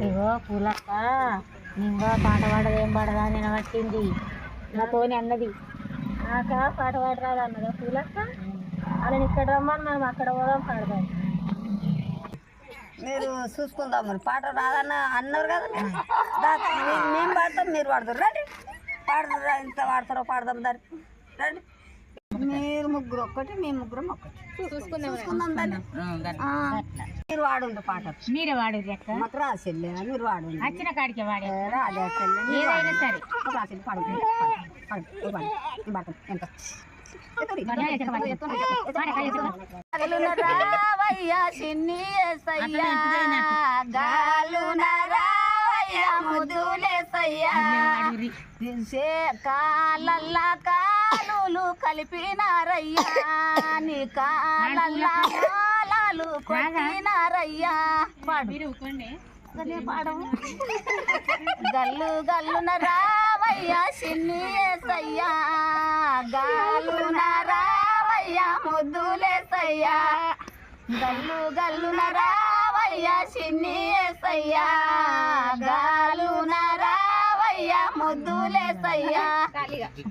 ఇగో పూలక్క నింగా పాట పాడదు ఏం పాడదా నేను పట్టింది నాతోని అన్నది నాక పాట పాడరాదు అన్నదా పూలక్క అలా ఇక్కడ రమ్మని మనం అక్కడ పోదాం పాడదాం. మీరు చూసుకుందాం మరి పాట రాదన్న అన్నారు కదా మేము పాడతాం మీరు పాడతారు రండి పాడతారు ఇంత పాడతారో పాడదాం దాన్ని రండి మీరు ముగ్గురు ఒక్కటి మేము ముగ్గురం ఒక్కటి చూసుకుందాం దాన్ని మీరు వాడుంది పాట మీరే వాడు మాకు రాసిల్లే మీరు వాడు వచ్చిన కాడికి వాడే రాదే ఏదైనా సరే రాసి పాడు ఎంత రావయ్యా చిన్ని గాలునరావయ్యా ముదులేసయ్యా కాలల్లా కాలులు కలిపినారయ్యా నీ కాలల్లా కాలాలు కొట్టినారయ్యా పాడు పాడము గల్లు గల్లున రావయ్యా చిన్ని ఏసయ్యా గాలున రావయ్యా ముద్దులేసయ్యా గల్లు గల్లున రావయ్యా చిన్ని ఏసయ్యా గాలున రావయ్యా ముద్దులేసయ్యా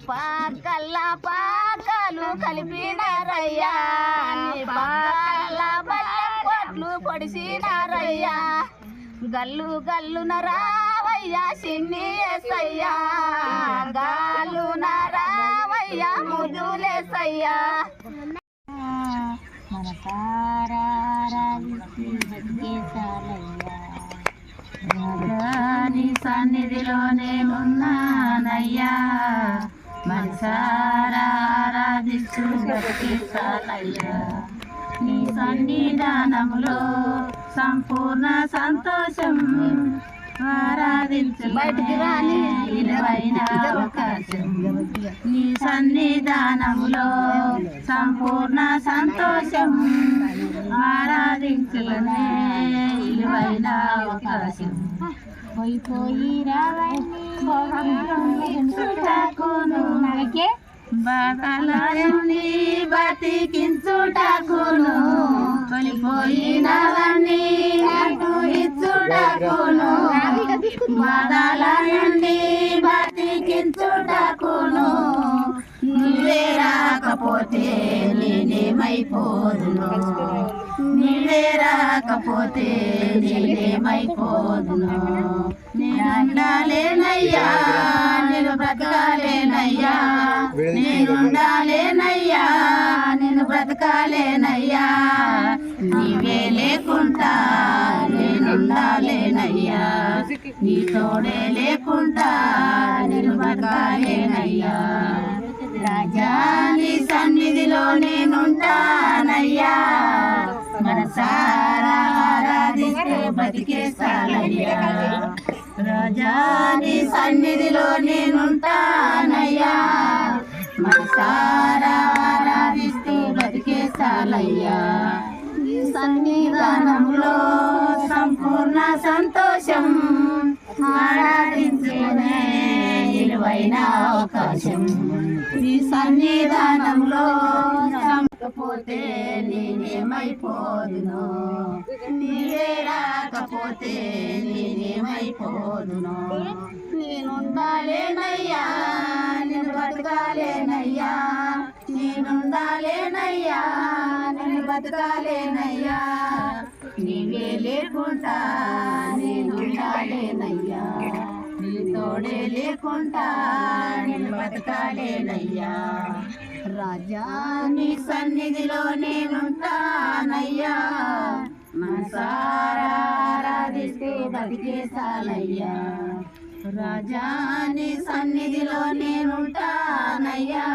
పాకల్లా పాకాలు కలిపినారయ్యా పాల బల్ల కొట్లు పొడిసినారయ్యా గల్లు గల్లున రావయ్యా చిన్ని ఏసయ్యా గాలున రావయ్యా ముదులేసయ్యా మన తారా నీ సన్నిధిలోనే ఉన్నానయ్యా మనసారా ఆరాధిస్తూ బ్రతికేశాలయ్యా నీ సన్నిధానములో సంపూర్ణ సంతోషం ఆరాధించబయటికి రాని విలువైన అవకాశం నీ సన్నిధానములో సంపూర్ణ సంతోషం ఆరాధించలనే విలువైన అవకాశం పోయి రావని మనకే బాధలని బతికించుటకును కొలిపోయినవన్నీ అటు ఇచ్చుటకును బాధలని బతికించుటకును నీవే రాకపోతే నేనేమైపోదును నీవే రాకపోతే నేనేమైపోదును నేను ఉండాలేనయ్యా నేను బ్రతకాలేనయ్యా నేను ఉండాలేనయ్యా నేను బ్రతకాలేనయ్యా నీవే లేకుండా నేను ఉండాలేనయ్యా నీ తోడే లేకుండా నేను బ్రతకాలేనయ్యా రాజా నీ సన్నిధిలో నేనుంటానయ్యా మనసారా ఆరాధిస్తే బతికేస్తానయ్యా రాజా నీ సన్నిధిలో నేనుంటానయ్యా మనసారా ఆరాధిస్తూ బతికేస్తానయ్యా నీ సన్నిధానంలో సంపూర్ణ సంతోషం ఆరాధించేనే విలువైన అవకాశం నీ సన్నిధానంలో రాకపోతే నేనేమైపోదును నీవే రాకపోతే నేనేమైపోదును నేనుండాలేనయ్యా నేను బతకాలేనయ్యా నేనుండాలేనయ్యా నేను బతకాలేనయ్యా నీవే లేకుండా నేనుండాలేనయ్యా నీ తోడే లేకుండా నేను బతకాలేనయ్యా రాజా నీ సన్నిధిలో నేనుంటానయ్యా మనసారా ఆరాధిస్తే బతికేసానయ్యా రాజా నీ సన్నిధిలో నేనుంటానయ్యా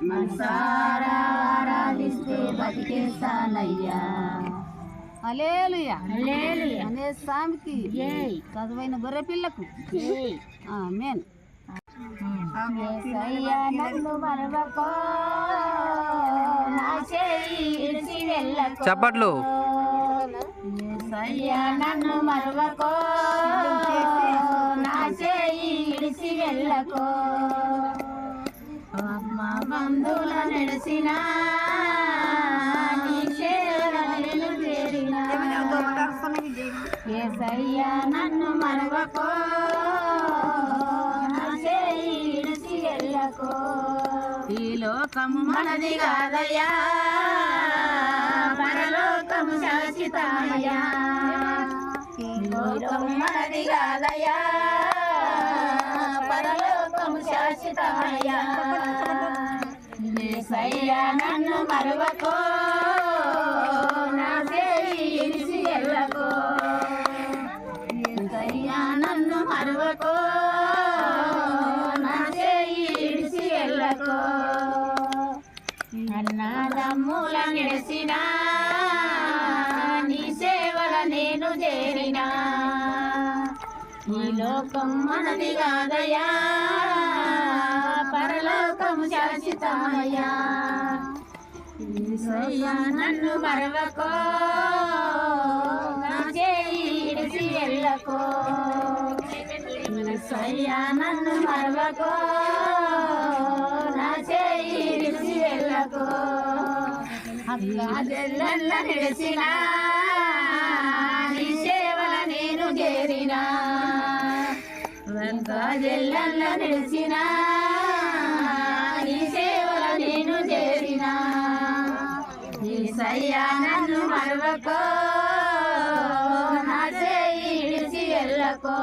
మనసారా ఆరాధిస్తే బతికేసానయ్యా హల్లెలూయా హల్లెలూయా అనే స్వామికి చదువైన గొర్రె పిల్లకు ఆమేన్ యేసయ్యా నన్ను మరవకో నా చేయి ఇడిచి వెళ్ళకో చప్పట్లు యేసయ్యా నన్ను మరవకో నా చేయి ఇడిచి వెళ్ళకో ఆత్మ బంధువుల నడిసినా నీ చేరలను చేరినా సయ్యా నన్ను మరవకో నా చేయి ఇడిచి వెళ్ళకో ఈ లోకము మనది కాదయ్యా పరలోకము శాశ్వతమయ్యా ఈ లోకము మనది కాదయ్యా పరలోకము శాశ్వతమయ్యా యేసయ్యా నన్ను మరవకో నా చేయి ఇడిచి వెళ్ళకో యేసయ్యా నన్ను మరవకో నా చేయి ఇడిచి వెళ్ళకో అన్నదమ్ముల నిలిసిన నీ సేవల నేను చేరినా ఈ లోకం మనది కాదయ్యా పరలోకము శాశ్వతమయ్యా యేసయ్యా నన్ను మరవకో నా చేయి ఇడిచి వెళ్ళకో యేసయ్యా నన్ను మరవకో నా చేయి ఇడిచి వెళ్ళకో అక్కజెల్లెల్ల నిలిచిన నీ సేవల నేను చేరినా అక్కజెల్లెల్ల నిలిచిన నీ సేవల నేను చేరినా యేసయ్యా నన్ను మరవకో నా చేయి ఇడిచి వెళ్ళకో